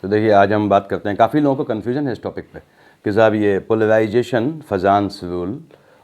तो देखिए आज हम बात करते हैं, काफ़ी लोगों को कन्फ्यूजन है इस टॉपिक पे कि साहब ये पोलराइजेशन, फजान्स रूल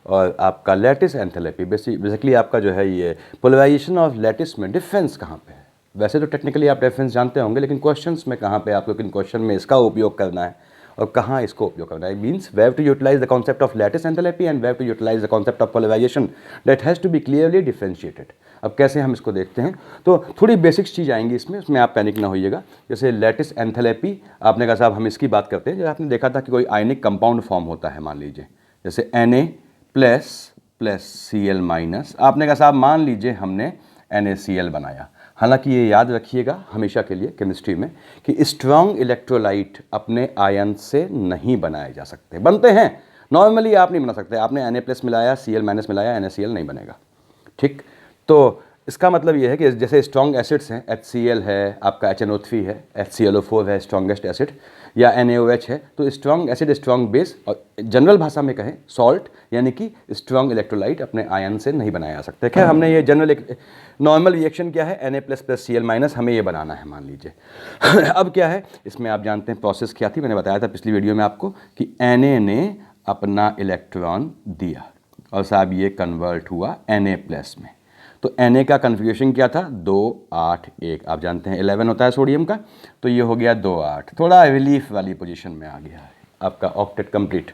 और आपका लैटिस एंथैल्पी, बेसिकली आपका जो है ये पोलराइजेशन ऑफ लैटिस में डिफरेंस कहाँ पे है। वैसे तो टेक्निकली आप डिफरेंस जानते होंगे, लेकिन क्वेश्चंस में कहाँ पे आपको किन क्वेश्चन में इसका उपयोग करना है और कहाँ इसको उपयोग करना है। Means we have to utilize the concept of lattice enthalpy and we have to utilize the concept of polarization that has to be clearly differentiated. अब कैसे हम इसको देखते हैं, तो थोड़ी बेसिक्स चीज़ आएंगी इसमें, उसमें आप पैनिक ना होइएगा। जैसे लैटिस एंथैल्पी, आपने कहा साहब हम इसकी बात करते हैं, जब आपने देखा था कि कोई आयनिक कंपाउंड फॉर्म होता है, मान लीजिए जैसे Na प्लस Cl माइनस, आपने कहा साहब मान लीजिए हमने NaCl बनाया। हालांकि ये याद रखिएगा हमेशा के लिए केमिस्ट्री में कि स्ट्रॉन्ग इलेक्ट्रोलाइट अपने आयन से नहीं बनाए जा सकते, बनते हैं नॉर्मली, आप नहीं बना सकते। आपने Na+ मिलाया, Cl- मिलाया, NaCl नहीं बनेगा, ठीक। तो इसका मतलब ये है कि जैसे स्ट्रॉन्ग एसिड्स हैं, HCl है, आपका HNO3 है, HClO4 है स्ट्रॉन्गेस्ट एसिड, या NaOH है, तो स्ट्रॉन्ग एसिड, स्ट्रॉन्ग बेस, और जनरल भाषा में कहें सॉल्ट, यानी कि स्ट्रॉन्ग इलेक्ट्रोलाइट अपने आयन से नहीं बनाया जा सकते। खैर हमने ये जनरल नॉर्मल रिएक्शन क्या है, Na++ Cl- हमें ये बनाना है, मान लीजिए। अब क्या है इसमें, आप जानते हैं प्रोसेस क्या थी, मैंने बताया था पिछली वीडियो में आपको कि Na ने अपना इलेक्ट्रॉन दिया और साहब ये कन्वर्ट हुआ Na+ में। तो Na का कन्फिग्रेशन क्या था, 2 8 1, आप जानते हैं 11 होता है सोडियम का, तो ये हो गया 2 8, थोड़ा रिलीफ वाली पोजीशन में आ गया है आपका ऑक्टेट कंप्लीट।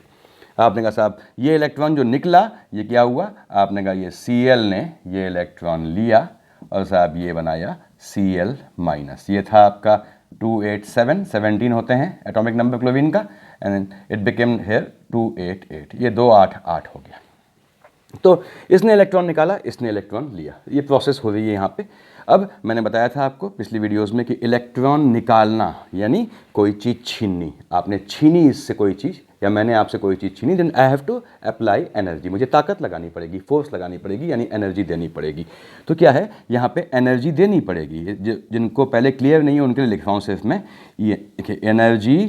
आपने कहा साहब ये इलेक्ट्रॉन जो निकला ये क्या हुआ, आपने कहा ये Cl ने ये इलेक्ट्रॉन लिया और साहब ये बनाया Cl-, ये था आपका 287, 17 होते हैं एटॉमिक नंबर क्लोरीन का, एंड इट बिकेम हेयर 288, ये 288 हो गया। तो इसने इलेक्ट्रॉन निकाला, इसने इलेक्ट्रॉन लिया, ये प्रोसेस हो रही है यहाँ पे। अब मैंने बताया था आपको पिछली वीडियोस में कि इलेक्ट्रॉन निकालना यानी कोई चीज़ छीननी, आपने छीनी इससे कोई चीज़, या मैंने आपसे कोई चीज़ छीनी, then I have to apply energy, मुझे ताकत लगानी पड़ेगी, फोर्स लगानी पड़ेगी, यानी एनर्जी देनी पड़ेगी। तो क्या है यहाँ पे एनर्जी देनी पड़ेगी। जिनको पहले क्लियर नहीं है उनके लिए लिख रहा हूँ सिर्फ मैं, ये देखिए energy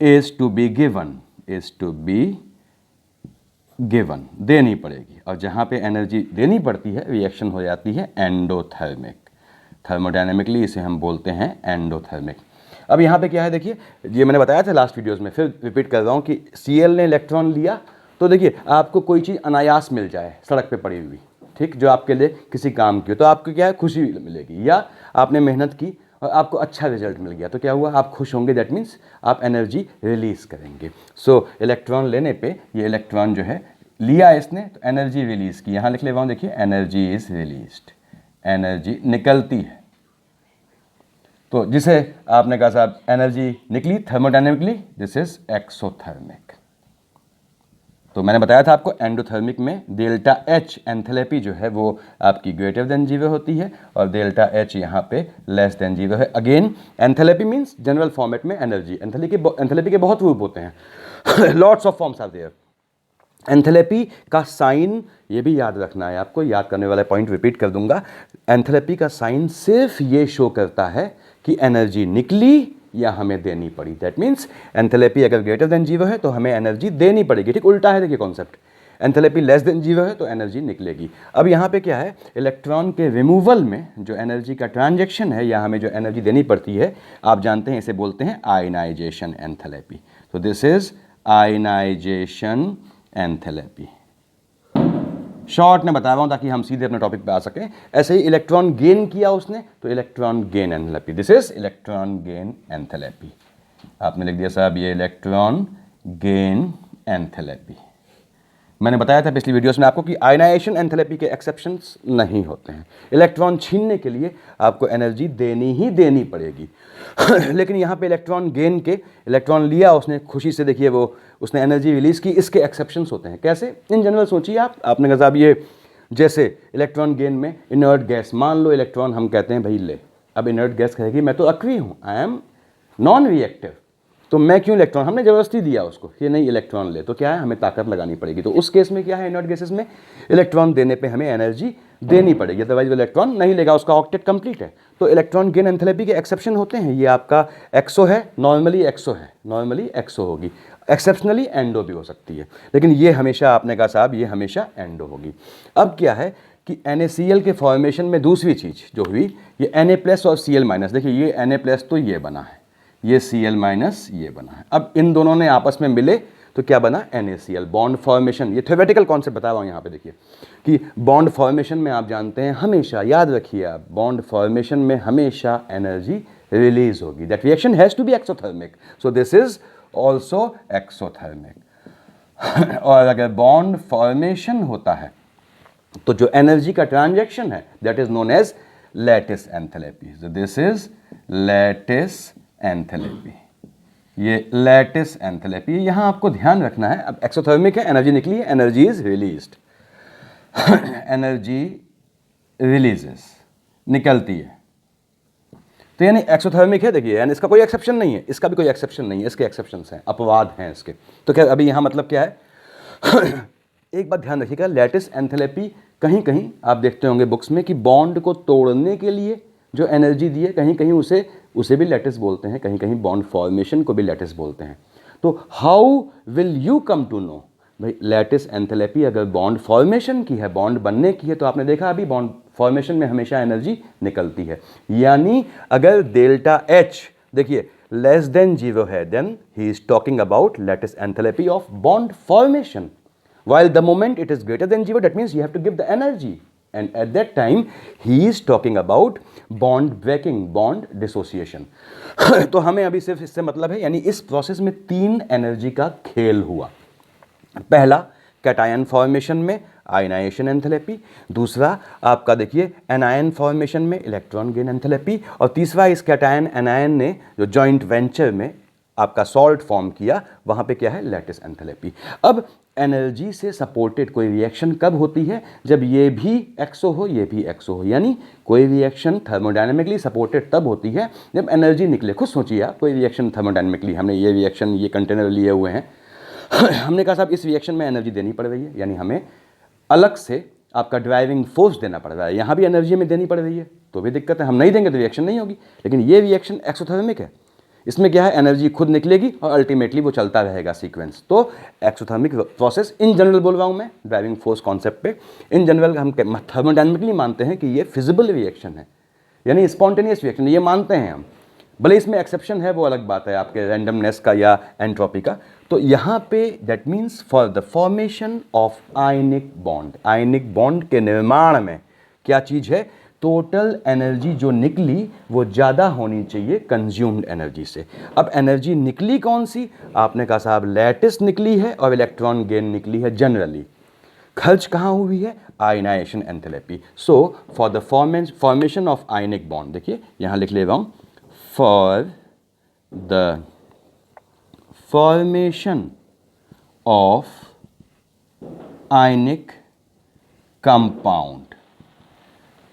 is to be given, is to be given, देनी पड़ेगी। और जहाँ पे एनर्जी देनी पड़ती है रिएक्शन हो जाती है एंडोथर्मिक, थर्मोडायनेमिकली इसे हम बोलते हैं एंडोथर्मिक। अब यहाँ पे क्या है देखिए, ये मैंने बताया था लास्ट वीडियोस में, फिर रिपीट कर रहा हूँ कि Cl ने इलेक्ट्रॉन लिया, तो देखिए आपको कोई चीज़ अनायास मिल जाए सड़क पे पड़ी हुई, ठीक, जो आपके लिए किसी काम की हो, तो आपको क्या है खुशी मिलेगी, या आपने मेहनत की और आपको अच्छा रिजल्ट मिल गया, तो क्या हुआ, आप खुश होंगे, दैट मीन्स आप एनर्जी रिलीज करेंगे। सो इलेक्ट्रॉन लेने पे ये इलेक्ट्रॉन जो है लिया इसने, तो एनर्जी रिलीज की, यहाँ लिख ले रहा हूँ देखिए, एनर्जी इज रिलीज्ड, एनर्जी निकलती है। तो जिसे आपने कहा साहब एनर्जी निकली थर्मोडायनेमिकली, दिस इज एक्सोथर्मिक। तो मैंने बताया था आपको एंडोथर्मिक में डेल्टा H एंथैल्पी जो है वो आपकी ग्रेटर देन 0 होती है और डेल्टा H यहाँ पे लेस देन 0 है। Again enthalpy means general format में एनर्जी, एंथैल्पी के बहुत रूप होते हैं, lots of forms are there. Enthalpy का साइन ये भी याद रखना है आपको, याद करने वाला पॉइंट रिपीट कर दूंगा। एंथैल्पी का साइन सिर्फ ये शो करता है कि एनर्जी निकली या हमें देनी पड़ी। दैट मीन्स एंथैल्पी अगर ग्रेटर देन 0 है तो हमें एनर्जी देनी पड़ेगी, ठीक उल्टा है देखिए कॉन्सेप्ट। एंथैल्पी लेस देन 0 है तो एनर्जी निकलेगी। अब यहाँ पे क्या है, इलेक्ट्रॉन के रिमूवल में जो एनर्जी का ट्रांजैक्शन है या हमें जो एनर्जी देनी पड़ती है, आप जानते हैं इसे बोलते हैं आयनाइजेशन एंथैल्पी। तो this is ionization enthalpy. Short में बता रहा हूं ताकि हम सीधे अपने टॉपिक पे आ सकें। ऐसे ही इलेक्ट्रॉन गेन किया उसने, तो electron gain enthalpy, this is electron gain enthalpy. आपने लिख दिया साहब ये इलेक्ट्रॉन गेन एंथैल्पी। मैंने बताया था पिछली वीडियोस में आपको कि आयनाइजेशन एंथैल्पी के एक्सेप्शंस नहीं होते हैं। इलेक्ट्रॉन छीनने के लिए आपको एनर्जी देनी ही देनी पड़ेगी। लेकिन यहाँ पे इलेक्ट्रॉन गेन के, इलेक्ट्रॉन लिया उसने खुशी से, देखिए वो उसने एनर्जी रिलीज की, इसके एक्सेप्शंस होते हैं। कैसे, इन जनरल सोचिए आपने कहा साहब ये जैसे इलेक्ट्रॉन गेन में इनर्ट गैस, मान लो इलेक्ट्रॉन हम कहते हैं भाई ले, अब इनर्ट गैस कहेगी मैं तो अक्वी हूँ, आई एम नॉन रिएक्टिव, तो मैं क्यों इलेक्ट्रॉन, हमने जबरदस्ती दिया उसको ये नहीं इलेक्ट्रॉन ले, तो क्या है हमें ताकत लगानी पड़ेगी। तो उस केस में क्या है, इनर्ट गैसेस में इलेक्ट्रॉन देने पे हमें एनर्जी देनी पड़ेगी, अदरवाइज वो इलेक्ट्रॉन नहीं लेगा, उसका ऑक्टेट कंप्लीट है। तो इलेक्ट्रॉन गेन एंथैल्पी के एक्सेप्शन होते हैं, ये आपका एक्सो है, नॉर्मली एक्सो है, नॉर्मली एक्सो होगी, एक्सेप्शनली एंडो भी हो सकती है, लेकिन ये हमेशा आपने कहा साहब ये हमेशा एंडो होगी। अब क्या है कि NaCl के फॉर्मेशन में दूसरी चीज़ जो हुई, ये Na+ और Cl-, देखिए ये Na+ तो ये बना है, ये Cl माइनस ये बना है। अब इन दोनों ने आपस में मिले तो क्या बना, NaCl। बॉन्ड फॉर्मेशन, ये थ्योरेटिकल कॉन्सेप्ट बताया हुआ यहाँ पे देखिए कि बॉन्ड फॉर्मेशन में आप जानते हैं हमेशा, याद रखिए आप, बॉन्ड फॉर्मेशन में हमेशा एनर्जी रिलीज होगी। That reaction has to be exothermic, so this is also exothermic. और अगर बॉन्ड फॉर्मेशन होता है तो जो एनर्जी का ट्रांजैक्शन है that is known as lattice enthalpy. So this is lattice enthalpy, ये लैटिस एंथैल्पी। यहां आपको ध्यान रखना है, अब एक्सोथर्मिक है, एनर्जी निकली है, energy is released, energy releases, निकलती है, तो यानी एक्सोथर्मिक है। देखिए यानी इसका कोई एक्सेप्शन नहीं है, इसका भी कोई एक्सेप्शन नहीं है, इसके एक्सेप्शंस हैं, अपवाद हैं इसके। तो क्या अभी यहां मतलब क्या है? एक बात ध्यान रखिएगा, लैटिस एंथैल्पी कहीं कहीं आप देखते होंगे बुक्स में कि बॉन्ड को तोड़ने के लिए जो एनर्जी दी है, कहीं कहीं उसे भी लैटिस बोलते हैं, कहीं कहीं बॉन्ड फॉर्मेशन को भी लैटिस बोलते हैं। तो how will you come to know भाई लैटिस एंथैल्पी अगर बॉन्ड फॉर्मेशन की है, बॉन्ड बनने की है, तो आपने देखा अभी बॉन्ड फॉर्मेशन में हमेशा एनर्जी निकलती है। यानी अगर डेल्टा एच देखिए लेस देन 0 है, then he is talking about lattice enthalpy of bond formation, while the moment it is greater than 0 that means you have to give the energy, and at that time he is talking about bond breaking, bond dissociation। तो हमें अभी सिर्फ इससे मतलब है, यानी इस process में 3 एनर्जी का खेल हुआ। पहला कैटायन फॉर्मेशन में आयनाइजेशन एंथैल्पी, दूसरा आपका देखिए एनायन फॉर्मेशन में इलेक्ट्रॉन गेन एंथैल्पी, और तीसरा इस कैटायन एनायन ने जो जॉइंट वेंचर में आपका सॉल्ट फॉर्म किया, वहां पे क्या है, लैटिस एंथैल्पी। अब एनर्जी से सपोर्टेड कोई रिएक्शन कब होती है? जब ये भी एक्सो हो, ये भी एक्सो हो। यानी कोई रिएक्शन थर्मोडायनेमिकली सपोर्टेड तब होती है जब एनर्जी निकले। खुद सोचिए आप, कोई रिएक्शन थर्मोडायनेमिकली, हमने ये रिएक्शन, ये कंटेनर लिए हुए हैं, हमने कहा साहब इस रिएक्शन में एनर्जी देनी पड़ रही है, यानी हमें अलग से आपका ड्राइविंग फोर्स देना पड़ रहा है। यहाँ भी एनर्जी में देनी पड़ रही है तो भी दिक्कत है, हम नहीं देंगे तो रिएक्शन नहीं होगी। लेकिन ये रिएक्शन एक्सोथर्मिक है, इसमें क्या है, एनर्जी खुद निकलेगी और अल्टीमेटली वो चलता रहेगा सीक्वेंस। तो एक्सोथर्मिक प्रोसेस इन जनरल बोल रहा हूँ मैं, ड्राइविंग फोर्स कॉन्सेप्ट पे। इन जनरल हम थर्मोडायनेमिकली मानते हैं कि ये फिजिबल रिएक्शन है, यानी स्पॉन्टेनियस रिएक्शन, ये मानते हैं हम। भले इसमें एक्सेप्शन है, वो अलग बात है, आपके रैंडमनेस का या एंट्रोपी का। तो यहाँ पे that means for the formation of ionic bond, ionic bond के निर्माण में क्या चीज़ है, टोटल एनर्जी जो निकली वो ज़्यादा होनी चाहिए कंज्यूम्ड एनर्जी से। अब एनर्जी निकली कौन सी? आपने कहा साहब लैटिस निकली है और इलेक्ट्रॉन गेन निकली है जनरली। खर्च कहाँ हुई है? Ionisation enthalpy. So for the formation of ionic bond, देखिए यहाँ लिख ले रहा हूँ, for the formation of ionic compound,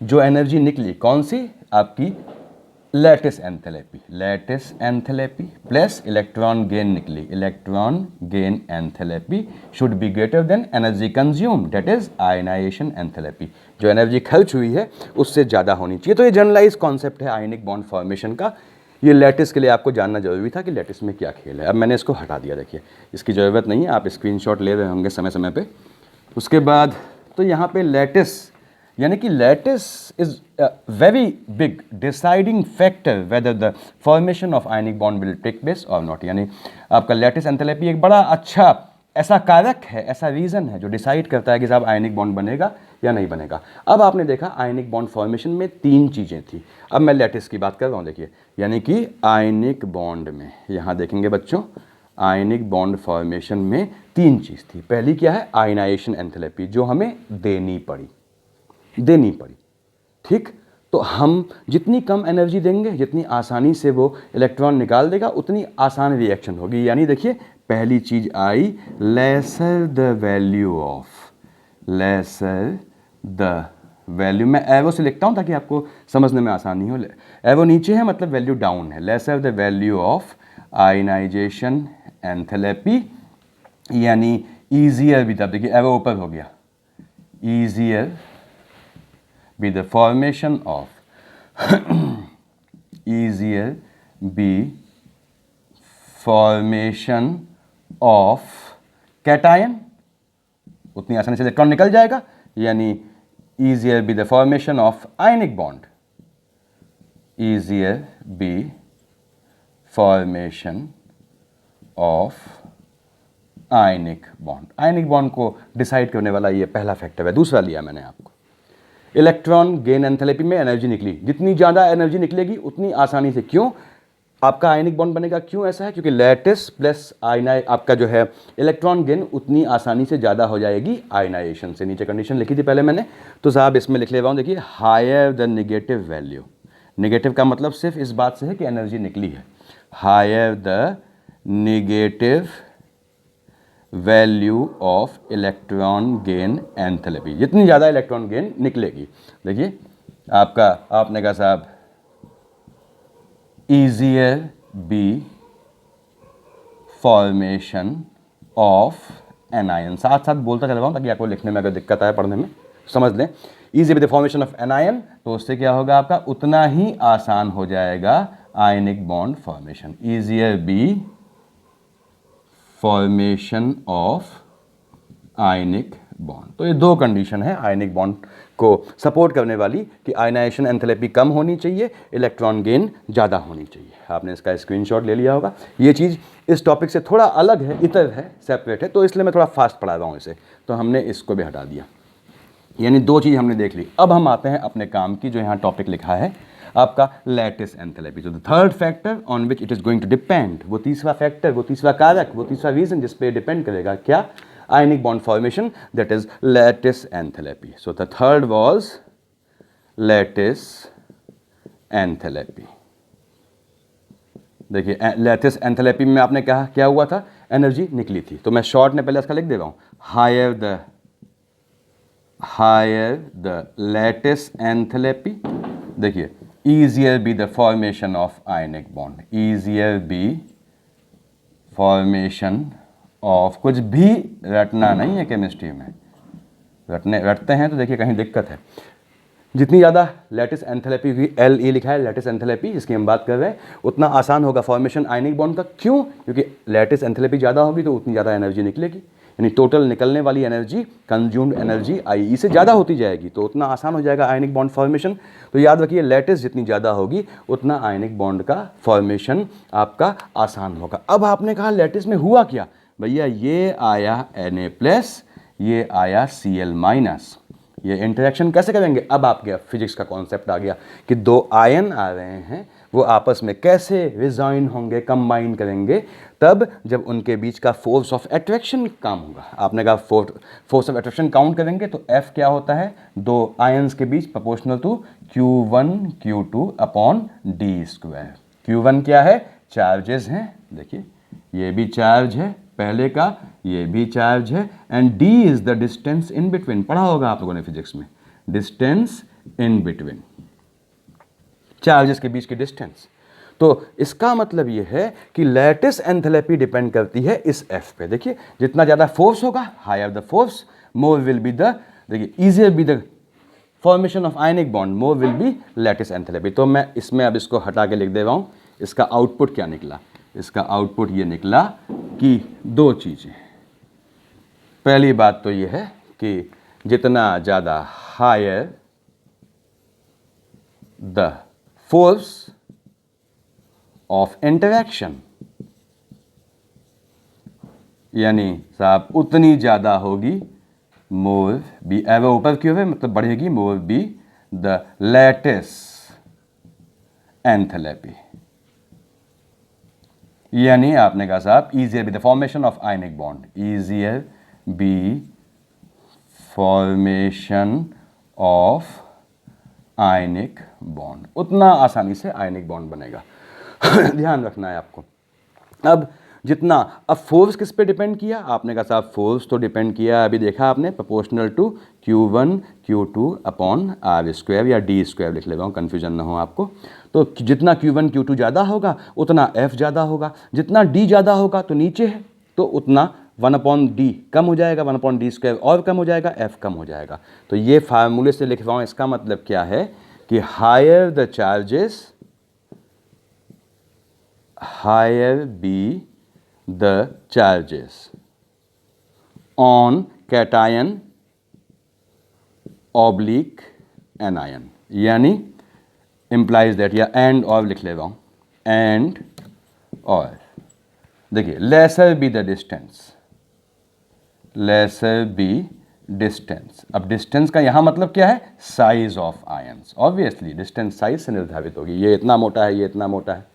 जो एनर्जी निकली कौन सी? आपकी lattice enthalpy, lattice enthalpy plus electron gain निकली, electron gain enthalpy should be greater than energy consume, that is ionization enthalpy. जो एनर्जी खर्च हुई है उससे ज़्यादा होनी चाहिए। तो ये जनरलाइज कॉन्सेप्ट है आयनिक बॉन्ड फॉर्मेशन का। ये लैटिस के लिए आपको जानना जरूरी था कि लैटिस में क्या खेल है। अब मैंने इसको हटा दिया, देखिए इसकी ज़रूरत नहीं है, आप स्क्रीनशॉट ले रहे होंगे समय समय पे। उसके बाद तो यहाँ पे लैटिस, यानी कि lattice is very big deciding factor whether the formation of ionic bond will take place और नॉट। यानी आपका लैटिस एंथैल्पी एक बड़ा अच्छा ऐसा कारक है, ऐसा रीज़न है जो डिसाइड करता है कि साहब आयनिक बॉन्ड बनेगा या नहीं बनेगा। अब आपने देखा आयनिक बॉन्ड फॉर्मेशन में 3 चीज़ें थी, अब मैं लैटिस की बात कर रहा हूँ। देखिए यानी कि आयनिक बॉन्ड में, यहाँ देखेंगे बच्चों, आयनिक बॉन्ड फॉर्मेशन में 3 चीज़ थी। पहली क्या है? आयनाइजेशन एंथैल्पी, जो हमें देनी पड़ी, ठीक। तो हम जितनी कम एनर्जी देंगे, जितनी आसानी से वो इलेक्ट्रॉन निकाल देगा, उतनी आसान रिएक्शन होगी। यानी देखिए पहली चीज आई, lesser the value of, lesser the value, मैं एवो से लिखता हूँ ताकि आपको समझने में आसानी हो। एवो नीचे है मतलब वैल्यू डाउन है, lesser the value of ionization enthalpy, यानी ईजियर भी, तब देखिए एवो ऊपर हो गया, easier be the formation of easier be formation of cation, उतनी आसानी से इलेक्ट्रॉन निकल जाएगा। यानी easier be the formation of ionic bond, easier be formation of ionic bond. Ionic bond को डिसाइड करने वाला ये पहला फैक्टर है। दूसरा लिया मैंने आपको, इलेक्ट्रॉन गेन एंथैल्पी में एनर्जी निकली, जितनी ज़्यादा एनर्जी निकलेगी उतनी आसानी से, क्यों आपका आयनिक बॉन्ड बनेगा, क्यों ऐसा है, क्योंकि लैटिस प्लस आयनाइ आपका जो है इलेक्ट्रॉन गेन उतनी आसानी से ज़्यादा हो जाएगी आयनाइजेशन से। नीचे कंडीशन लिखी थी पहले मैंने, तो साहब इसमें लिख ले रहा हूँ, देखिए higher the negative value. Negative का मतलब सिर्फ इस बात से है कि एनर्जी निकली है। Higher the negative value of electron gain enthalpy, जितनी ज़्यादा इलेक्ट्रॉन गेन निकलेगी। देखिए आपका, आपने कहा साहब easier be formation of anion, साथ साथ बोलता चल रहा हूँ ताकि आपको लिखने में अगर दिक्कत आए, पढ़ने में समझ लें। easier be the formation of anion, तो उससे क्या होगा आपका, उतना ही आसान हो जाएगा आयनिक bond formation. easier be formation of ionic bond. तो ये दो कंडीशन है आयनिक बॉन्ड को सपोर्ट करने वाली कि आयनाइजेशन एंथैल्पी कम होनी चाहिए, इलेक्ट्रॉन गेन ज़्यादा होनी चाहिए। आपने इसका स्क्रीनशॉट ले लिया होगा। ये चीज़ इस टॉपिक से थोड़ा अलग है, इतर है, सेपरेट है, तो इसलिए मैं थोड़ा फास्ट पढ़ा रहा हूँ इसे, तो हमने इसको भी हटा दिया। यानी दो चीज़ हमने देख ली। अब हम आते हैं अपने काम की, जो यहाँ टॉपिक लिखा है आपका लैटिस एंथैल्पी। तो the third factor on which it is going to depend, वो तीसरा फैक्टर, वो तीसरा कारक, वो तीसरा रीजन जिस पे डिपेंड करेगा क्या, ionic bond formation, that is lattice enthalpy. So the third was lattice enthalpy. देखिए लैटिस एंथैल्पी में आपने कहा क्या हुआ था, एनर्जी निकली थी, तो मैं शॉर्ट में पहले इसका लिख दे रहा हूँ, हायर द लैटिस एंथैल्पी। देखिए easier be the formation of ionic bond, easier be formation of, कुछ भी रटना नहीं है केमिस्ट्री में, रटते हैं तो देखिए कहीं दिक्कत है। जितनी ज़्यादा लैटिस एंथैल्पी हुई, LE लिखा है लैटिस एंथैल्पी, जिसकी हम बात कर रहे हैं, उतना आसान होगा फॉर्मेशन आयनिक बॉन्ड का। क्यों, क्योंकि लैटिस एंथैल्पी ज़्यादा होगी तो उतनी ज़्यादा एनर्जी निकलेगी, यानी टोटल निकलने वाली एनर्जी, कंज्यूम्ड एनर्जी IE से ज़्यादा होती जाएगी, तो उतना आसान हो जाएगा आयनिक बॉन्ड फॉर्मेशन। तो याद रखिए लैटिस जितनी ज़्यादा होगी उतना आयनिक बॉन्ड का फॉर्मेशन आपका आसान होगा। अब आपने कहा लैटिस में हुआ क्या, भैया ये आया Na+, ये आया Cl-, ये इंटरेक्शन कैसे करेंगे, अब आपके फिजिक्स का कॉन्सेप्ट आ गया कि दो आयन आ रहे हैं, वो आपस में कैसे रिजॉइन होंगे, कंबाइन करेंगे, तब जब उनके बीच का फोर्स ऑफ अट्रैक्शन काम होगा। आपने कहा फोर्स ऑफ अट्रैक्शन काउंट करेंगे तो F क्या होता है, दो आयन्स के बीच proportional to Q1 Q2 upon d²। Q1 क्या है, चार्जेस हैं, देखिए ये भी चार्ज है पहले का, ये भी चार्ज है, and d is the distance in between, पढ़ा होगा आप लोगों ने फिजिक्स में, डिस्टेंस इन बिटवीन, चार्जेस के बीच की डिस्टेंस। तो इसका मतलब ये है कि लैटिस एंथैल्पी डिपेंड करती है इस F पे। देखिए जितना ज़्यादा फोर्स होगा, higher the force, more will be the, देखिए easier be the formation of ionic bond, more will be lattice enthalpy. तो मैं इसमें अब इसको हटा के लिख दे रहा हूँ, इसका आउटपुट क्या निकला, इसका आउटपुट ये निकला कि दो चीज़ें। पहली बात तो ये है कि जितना ज़्यादा higher the force of interaction, यानी साहब उतनी ज़्यादा होगी मोर बी, एवं ऊपर क्यों है मतलब बढ़ेगी, मोर बी द लैटिस एंथैल्पी। यानी आपने कहा साहब easier be the formation of ionic bond, easier be formation of ionic bond, उतना आसानी से आयनिक बॉन्ड बनेगा। ध्यान रखना है आपको। अब जितना, अब फोर्स किस पे डिपेंड किया, आपने कहा साहब फोर्स तो डिपेंड किया, अभी देखा आपने, proportional to Q1 Q2 upon r² या d² लिख ले रहा हूँ, कन्फ्यूजन ना हो आपको। तो जितना Q1 Q2 ज़्यादा होगा उतना F ज़्यादा होगा, जितना D ज़्यादा होगा तो नीचे है तो उतना 1/d कम हो जाएगा, 1/d² और कम हो जाएगा, F कम हो जाएगा। तो ये फार्मूले से लिख रहा हूँ, इसका मतलब क्या है कि higher the charges, higher be the charges on cation oblique anion, यानी implies that, या and और लिख ले रहा हूँ, and और देखिए lesser be the distance, lesser be distance. अब डिस्टेंस का यहाँ मतलब क्या है, size of ions. Obviously distance size से निर्धारित होगी, ये इतना मोटा है, ये इतना मोटा है,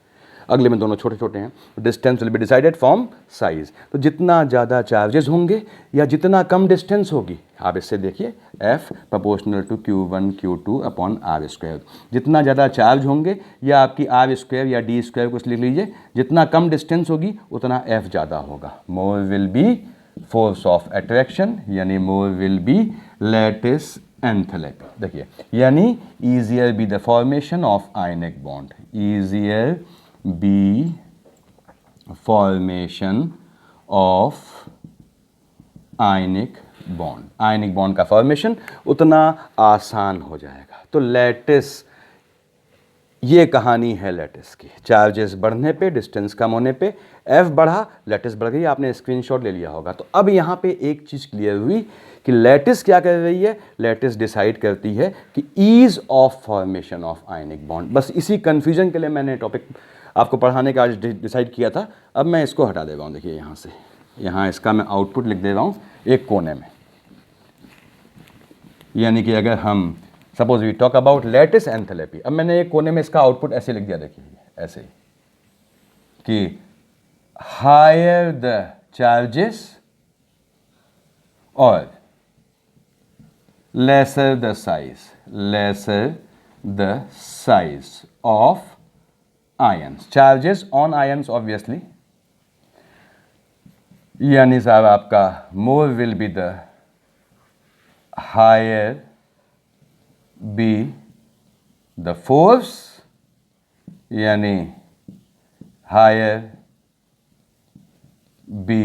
अगले में दोनों छोटे छोटे हैं, distance will be decided from size. तो जितना ज़्यादा चार्जेस होंगे या जितना कम डिस्टेंस होगी, आप इससे देखिए F proportional to Q1 Q2 upon R square. जितना ज़्यादा चार्ज होंगे या आपकी आर स्क्वायर या डी स्क्वायर कुछ लिख लीजिए, जितना कम डिस्टेंस होगी उतना F ज़्यादा होगा। More will be force of attraction, यानी more will be lattice enthalpy. देखिए यानी easier be the formation of ionic bond, easier be formation of ionic bond, ionic bond का फॉर्मेशन उतना आसान हो जाएगा। तो लैटिस, ये कहानी है लैटिस की। चार्जेस बढ़ने पे, डिस्टेंस कम होने पे F बढ़ा, लैटिस बढ़ गई। आपने स्क्रीनशॉट ले लिया होगा। तो अब यहाँ पे एक चीज़ क्लियर हुई कि लैटिस क्या कर रही है, लैटिस डिसाइड करती है कि ease of formation of ionic bond. बस इसी कन्फ्यूजन के लिए मैंने टॉपिक आपको पढ़ाने का आज डिसाइड किया था। अब मैं इसको हटा दे रहा हूँ। देखिए यहाँ से, यहाँ इसका मैं आउटपुट लिख दे रहा हूँ एक कोने में, यानी कि अगर हम suppose we talk about lattice enthalpy, अब मैंने एक कोने में इसका आउटपुट ऐसे लिख दिया, देखिए ऐसे कि हायर द चार्जेस और lesser the size, lesser the size of ions, charges on ions obviously, यानी साहब आपका more will be the higher be the force, यानी higher be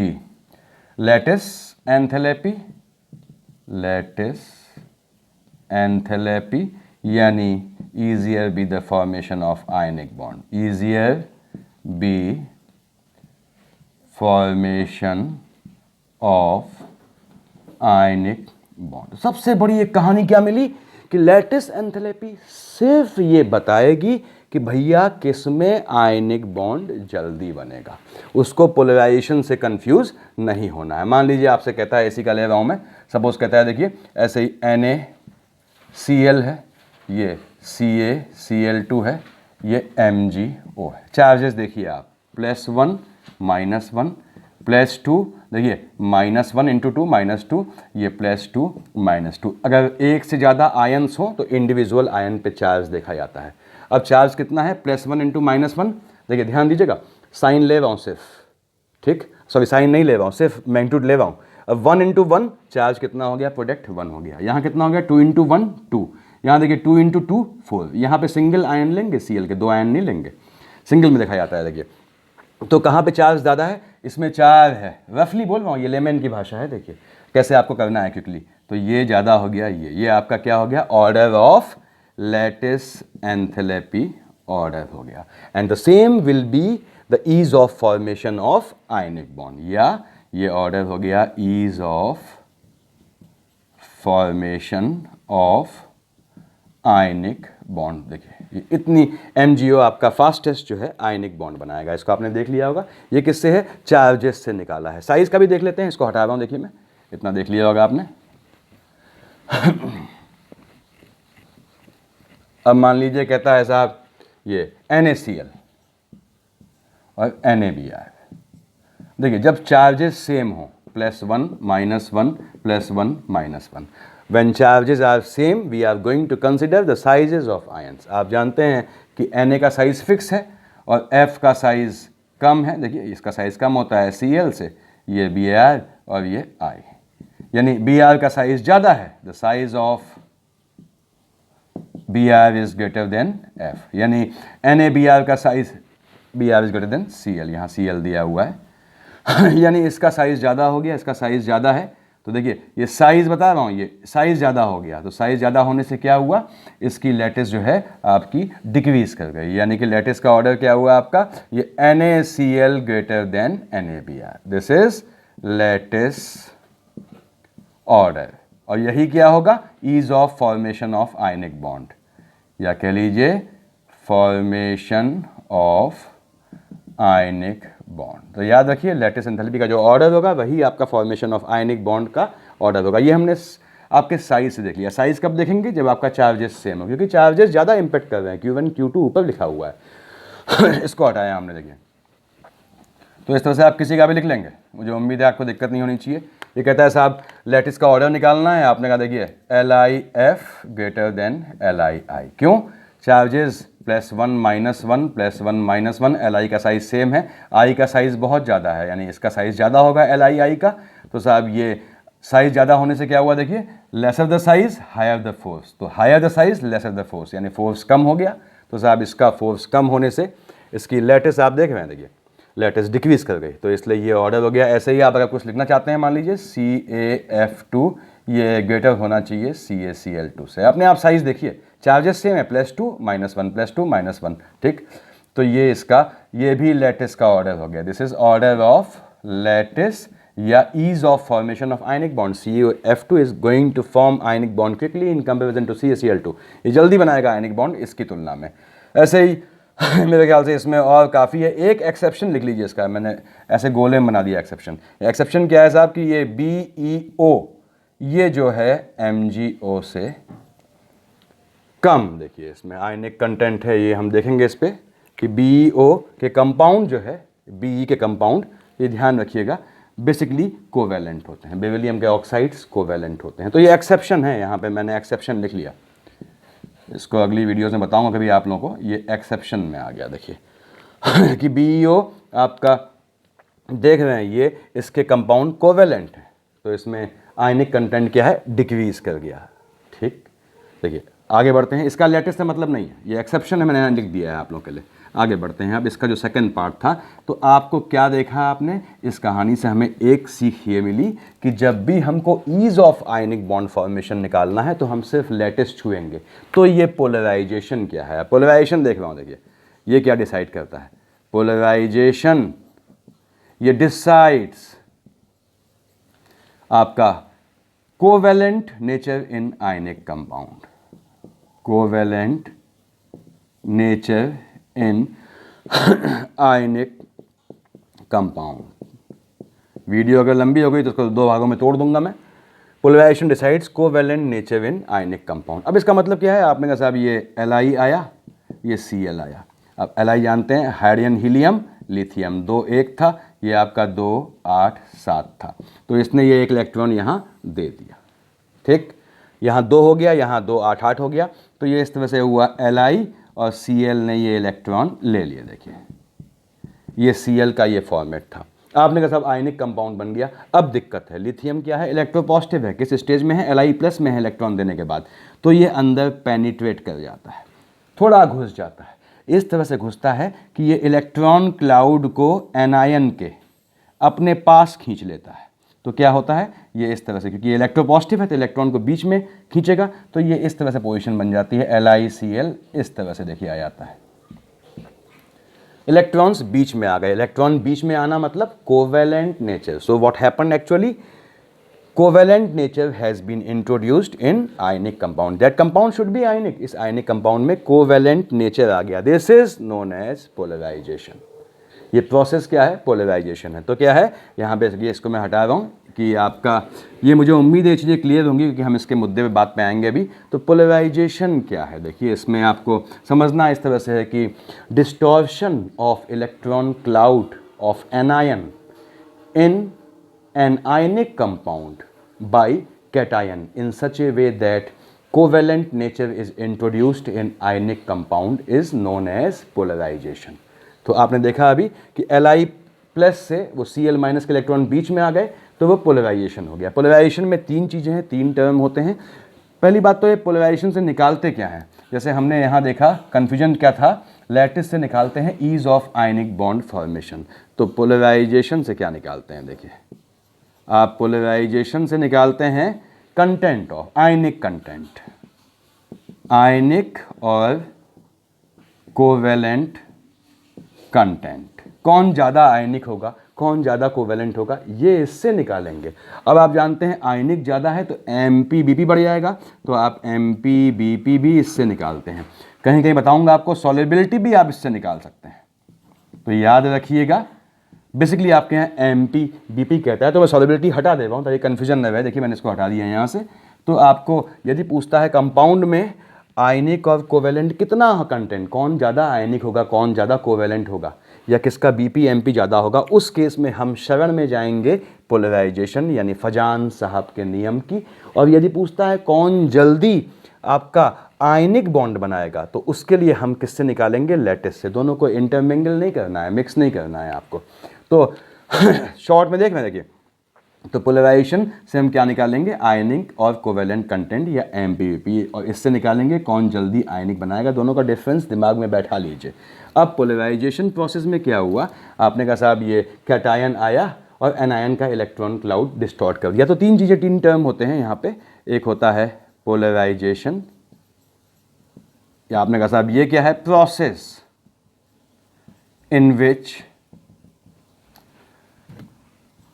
lattice enthalpy, lattice enthalpy, यानी easier be the formation of ionic bond, easier be formation of ionic bond। सबसे बड़ी एक कहानी क्या मिली कि लैटिस एंथैल्पी सिर्फ ये बताएगी कि भैया किसमें आयनिक बॉन्ड जल्दी बनेगा, उसको पोलराइजेशन से कंफ्यूज नहीं होना है। मान लीजिए आपसे कहता है, एसी का ले रहा हूं मैं, सपोज कहता है देखिए ऐसे ही NaCl है, ये CaCl2 है, ये MgO है। चार्जेस देखिए आप, +1 -1 +2, देखिए -1 × 2 -2, ये +2 -2। अगर एक से ज़्यादा आयन्स हो तो इंडिविजुअल आयन पे चार्ज देखा जाता है। अब चार्ज कितना है, +1 × -1, देखिए ध्यान दीजिएगा, साइन ले रहा हूँ सिर्फ, ठीक, सॉरी साइन नहीं ले रहा हूँ, सिर्फ मैग्नीट्यूड ले रहा हूँ। अब 1 × 1 चार्ज कितना हो गया, प्रोडक्ट 1 हो गया। यहाँ कितना हो गया, 2 × 1 2, यहाँ देखिए 2 × 2 4। यहाँ पे सिंगल आयन लेंगे Cl के, 2 आयन नहीं लेंगे, सिंगल में देखा जाता है। देखिए तो कहाँ पे चार्ज ज़्यादा है, इसमें 4 है, रफली बोल रहा हूँ, ये लेमन की भाषा है। देखिए कैसे आपको करना है क्विकली, तो ये ज़्यादा हो गया, ये आपका क्या हो गया, order of lattice enthalpy order हो गया। And the same will be the ease of formation of ionic bond, या ये ऑर्डर हो गया ease of formation of ionic bond. देखिए इतनी MgO आपका फास्टेस्ट जो है आयनिक बॉन्ड बनाएगा। इसको आपने देख लिया होगा, ये किससे है, चार्जेस से निकाला है। साइज का भी देख लेते हैं, इसको हटा रहा हूं, देखिए मैं, इतना देख लिया होगा आपने। अब मान लीजिए कहता है साहब ये NaCl और NaBr, देखिए जब चार्जेस सेम हो, +1 -1 +1 -1, when charges are same we are going to consider the sizes of ions। आप जानते हैं कि Na का साइज फिक्स है और F का साइज कम है। देखिए इसका साइज कम होता है Cl से, ये Br और ये I, यानी Br का साइज ज़्यादा है, the size of Br is greater than F, यानी NaBr का size Br is greater than Cl, यहाँ Cl दिया हुआ है यानी इसका साइज ज़्यादा हो गया, इसका साइज ज़्यादा है। तो देखिए ये साइज बता रहा हूँ, ये साइज ज़्यादा हो गया, तो साइज ज़्यादा होने से क्या हुआ, इसकी लैटिस जो है आपकी डिक्रीज कर गई, यानी कि लैटिस का ऑर्डर क्या हुआ आपका, ये NaCl greater than NaBr, this is lattice order. और यही क्या होगा, ease of formation of ionic bond, या कह लीजिए फॉर्मेशन ऑफ आयनिक बॉन्ड। तो याद रखिए लैटिस एंथैल्पी का जो ऑर्डर होगा वही आपका फॉर्मेशन ऑफ आयनिक बॉन्ड का ऑर्डर होगा। ये हमने आपके साइज से देख लिया। साइज कब देखेंगे? जब आपका चार्जेस सेम हो, क्योंकि चार्जेस ज़्यादा इंपैक्ट कर रहे हैं। Q1 Q2 ऊपर लिखा हुआ है इसको हटाया हमने, देखिए। तो इस तरह से आप किसी का भी लिख लेंगे, मुझे उम्मीद है आपको दिक्कत नहीं होनी चाहिए। ये कहता है साहब लैटिस का ऑर्डर निकालना है, आपने कहा देखिए LIF ग्रेटर देन LII। क्यों? चार्जेस +1 -1 +1 -1, LI का साइज़ सेम है, I का साइज़ बहुत ज़्यादा है, यानी इसका साइज़ ज़्यादा होगा LII का। तो साहब ये साइज़ ज़्यादा होने से क्या हुआ? देखिए lesser the size higher the force. तो higher the size lesser the force, यानी फोर्स कम हो गया। तो साहब इसका फोर्स कम होने से इसकी लैटिस आप देख रहे हैं, देखिए लैटिस डिक्रीज कर गई। तो इसलिए ये ऑर्डर हो गया। ऐसे ही आप अगर कुछ लिखना चाहते हैं, मान लीजिए CaF2 ये ग्रेटर होना चाहिए CaCl2 से। अपने आप साइज़ देखिए, चार्जेस सेम है, +2 -1 +2 -1, ठीक। तो ये इसका, ये भी लैटिस का ऑर्डर हो गया। This is order of lattice या ease of formation of ionic bond. CaF2 is going to form ionic bond quickly in comparison to CaCl2। ये जल्दी बनाएगा आयनिक बॉन्ड इसकी तुलना में। ऐसे ही मेरे ख्याल से इसमें और काफ़ी है। एक एक्सेप्शन लिख लीजिए इसका, मैंने ऐसे गोले में बना दिया एक्सेप्शन। एक्सेप्शन क्या है साहब कि ये BeO ये जो है MgO से कम, देखिए इसमें आयनिक कंटेंट है, ये हम देखेंगे इस पर कि BeO के कंपाउंड जो है, Be के कंपाउंड, ये ध्यान रखिएगा, बेसिकली कोवेलेंट होते हैं। बेरिलियम के ऑक्साइड्स कोवेलेंट होते हैं। तो ये एक्सेप्शन है, यहाँ पे मैंने एक्सेप्शन लिख लिया। इसको अगली वीडियोस में बताऊंगा कभी आप लोगों को। ये एक्सेप्शन में आ गया, देखिए कि BeO आपका देख रहे हैं ये इसके कंपाउंड कोवेलेंट है, तो इसमें आयनिक कंटेंट क्या है? डिक्रीज कर गया, ठीक। देखिए आगे बढ़ते हैं। इसका लैटिस से मतलब नहीं है, ये एक्सेप्शन है, मैंने लिख दिया है आप लोगों के लिए। आगे बढ़ते हैं। अब इसका जो सेकंड पार्ट था, तो आपको क्या देखा आपने इस कहानी से? हमें एक सीख ये मिली कि जब भी हमको ease of ionic bond formation निकालना है तो हम सिर्फ लैटिस छुएंगे। तो ये पोलराइजेशन क्या है? पोलराइजेशन देख रहा हूँ, देखिए ये क्या डिसाइड करता है? पोलराइजेशन ये डिसाइड्स आपका covalent nature in ionic compound, covalent nature in ionic compound. Video अगर लंबी हो गई तो उसको 2 भागों में तोड़ दूंगा मैं। Polarization decides covalent nature in ionic compound. अब इसका मतलब क्या है? आपने कहा साहब ये Li आया, ये Cl आया। अब Li जानते हैं, हाइड्रोजन हीलियम लिथियम, 2 1 था, ये आपका 2 8 7 था। तो इसने ये एक इलेक्ट्रॉन यहाँ दे दिया, ठीक। यहाँ 2 हो गया, यहाँ 2 8 8 हो गया। तो ये इस तरह से हुआ Li और Cl ने ये इलेक्ट्रॉन ले लिए। देखिए ये Cl का ये फॉर्मेट था। आपने कहा साहब आयनिक कंपाउंड बन गया। अब दिक्कत है, लिथियम क्या है? इलेक्ट्रोपॉजिटिव है। किस स्टेज में है? Li+ में है इलेक्ट्रॉन देने के बाद। तो ये अंदर पेनिट्रेट कर जाता है, थोड़ा घुस जाता है। इस तरह से घुसता है कि ये इलेक्ट्रॉन क्लाउड को एनायन के अपने पास खींच लेता है। तो क्या होता है? ये इस तरह से, क्योंकि ये इलेक्ट्रोपॉजिटिव है तो इलेक्ट्रॉन को बीच में खींचेगा, तो ये इस तरह से पोजीशन बन जाती है। LiCl इस तरह से देखिए आ जाता है। इलेक्ट्रॉन्स बीच में आ गए। इलेक्ट्रॉन बीच में आना मतलब covalent nature. So what happened actually? Covalent nature has been introduced in ionic compound. That compound should be ionic. इस आयनिक कंपाउंड में कोवेलेंट नेचर आ गया। This is known as polarization. ये प्रोसेस क्या है? पोलराइजेशन है। तो क्या है यहाँ पे? ये इसको मैं हटा रहा हूँ कि आपका ये, मुझे उम्मीद है ये चीज़ें क्लियर होंगी क्योंकि हम इसके मुद्दे पे बात पे आएंगे अभी। तो पोलराइजेशन क्या है? देखिए इसमें आपको समझना इस तरह से है कि distortion of electron cloud of anion in an ionic compound bye cation in such a way that covalent nature is introduced in ionic compound is known as polarization। तो आपने देखा अभी कि Li+ से वो Cl- के इलेक्ट्रॉन बीच में आ गए तो वो पोलराइजेशन हो गया। पोलराइजेशन में 3 चीज़ें हैं, 3 टर्म होते हैं। पहली बात तो ये पोलराइजेशन से निकालते क्या हैं? जैसे हमने यहाँ देखा कन्फ्यूजन क्या था, लैटिस से निकालते हैं ease of ionic bond formation. तो पोलराइजेशन से क्या निकालते हैं? देखिए आप पोलराइजेशन से निकालते हैं कंटेंट ऑफ आयनिक कंटेंट, आयनिक और कोवेलेंट कंटेंट। कौन ज़्यादा आयनिक होगा, कौन ज़्यादा कोवेलेंट होगा, ये इससे निकालेंगे। अब आप जानते हैं आयनिक ज़्यादा है तो MpBp बढ़ जाएगा, तो आप MpBp भी इससे निकालते हैं। कहीं कहीं बताऊंगा आपको सॉल्युबिलिटी भी आप इससे निकाल सकते हैं। तो याद रखिएगा, बेसिकली आपके यहाँ एमपी बीपी कहता है, तो मैं सॉल्युबिलिटी हटा दे रहा हूँ ताकि कन्फ्यूजन न रहे। देखिए मैंने इसको हटा दिया यहाँ से। तो आपको यदि पूछता है कंपाउंड में आयनिक और कोवेलेंट कितना कंटेंट, कौन ज़्यादा आयनिक होगा, कौन ज़्यादा कोवेलेंट होगा, या किसका बीपी एमपी ज़्यादा होगा, उस केस में हम शरण में जाएंगे पोलराइजेशन यानी फजान साहब के नियम की। और यदि पूछता है कौन जल्दी आपका आयनिक बॉन्ड बनाएगा, तो उसके लिए हम किससे निकालेंगे, लैटिस से। दोनों को इंटरमिंगल नहीं करना है, मिक्स नहीं करना है आपको। तो शॉर्ट में देखिए, तो पोलराइजेशन से हम क्या निकालेंगे, आयनिक और कोवेलेंट कंटेंट या एमपीवीपी, और इससे निकालेंगे कौन जल्दी आयनिक बनाएगा। दोनों का डिफरेंस दिमाग में बैठा लीजिए। अब पोलराइजेशन प्रोसेस में क्या हुआ, आपने कहा साहब ये कैटायन आया और एनायन का इलेक्ट्रॉन क्लाउड डिस्टॉर्ट कर दिया। तो तीन चीज़ें, तीन टर्म होते हैं यहाँ पे। एक होता है पोलराइजेशन, या आपने कहा साहब ये क्या है, process in which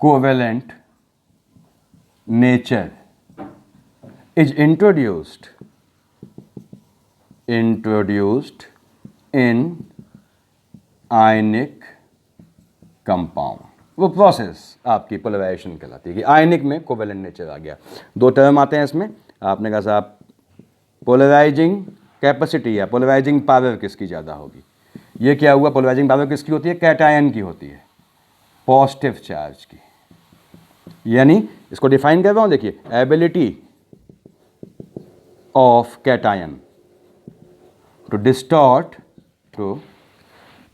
covalent nature is introduced in ionic compound। वो प्रोसेस आपकी पोलराइजेशन कहलाती है कि आयनिक में कोवेलेंट नेचर आ गया। दो टर्म आते हैं इसमें। आपने कहा साहब पोलराइजिंग कैपेसिटी या पोलराइजिंग पावर किसकी ज़्यादा होगी। ये क्या हुआ, पोलराइजिंग पावर किसकी होती है, कैटायन की होती है, पॉजिटिव चार्ज की। यानी इसको डिफाइन कर रहा हूं, देखिए, ability of cation to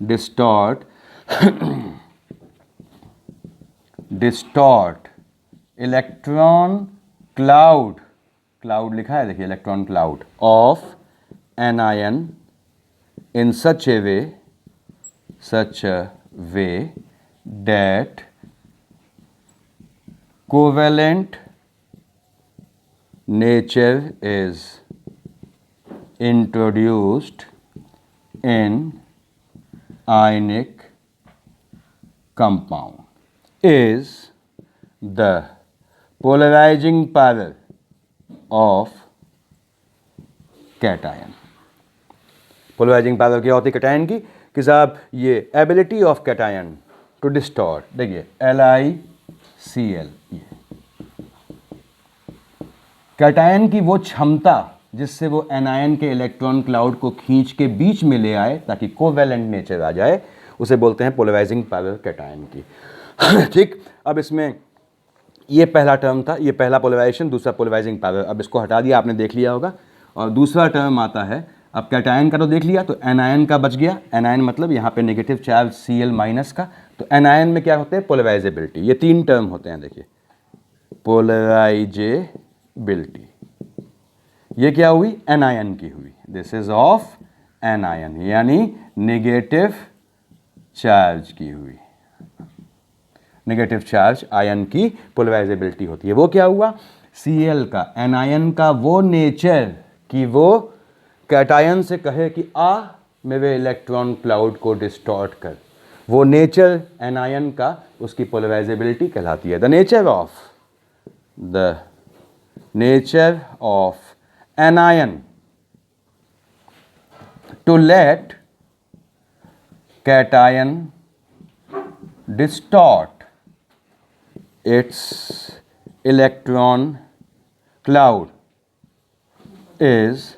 distort electron cloud लिखा है, देखिए, electron cloud of anion in such a way that covalent nature is introduced in ionic compound is the polarizing power of cation। Polarizing power क्या होती है cation की, कि साहब ये ability of cation to distort, देखिए LiCl, कैटायन की वो क्षमता जिससे वो एनायन के इलेक्ट्रॉन क्लाउड को खींच के बीच में ले आए ताकि कोवेलेंट नेचर आ जाए, उसे बोलते हैं पोलराइजिंग पावर कैटायन की। ठीक, अब इसमें ये पहला टर्म था, ये पहला पोलराइजेशन, दूसरा पोलराइजिंग पावर। अब इसको हटा दिया, आपने देख लिया होगा। और दूसरा टर्म आता है, अब कैटायन का तो देख लिया, तो एनायन का बच गया। एनायन मतलब यहाँ पे नेगेटिव चार्ज Cl माइनस का। तो एनायन में क्या होते हैं, पोलराइजेबिलिटी। ये तीन टर्म होते हैं, देखिए, पोलराइजेबिलिटी। ये क्या हुई, एनायन की हुई, दिस इज ऑफ एनायन, यानी नेगेटिव चार्ज की हुई। नेगेटिव चार्ज आयन की पोलराइजेबिलिटी होती है। वो क्या हुआ, Cl का, एनायन का वो नेचर कि वो कैटायन से कहे कि आ मेरे इलेक्ट्रॉन क्लाउड को डिस्टॉर्ट कर, वो नेचर एनायन का, उसकी पोलराइजेबिलिटी कहलाती है। The nature of anion to let cation distort its electron cloud is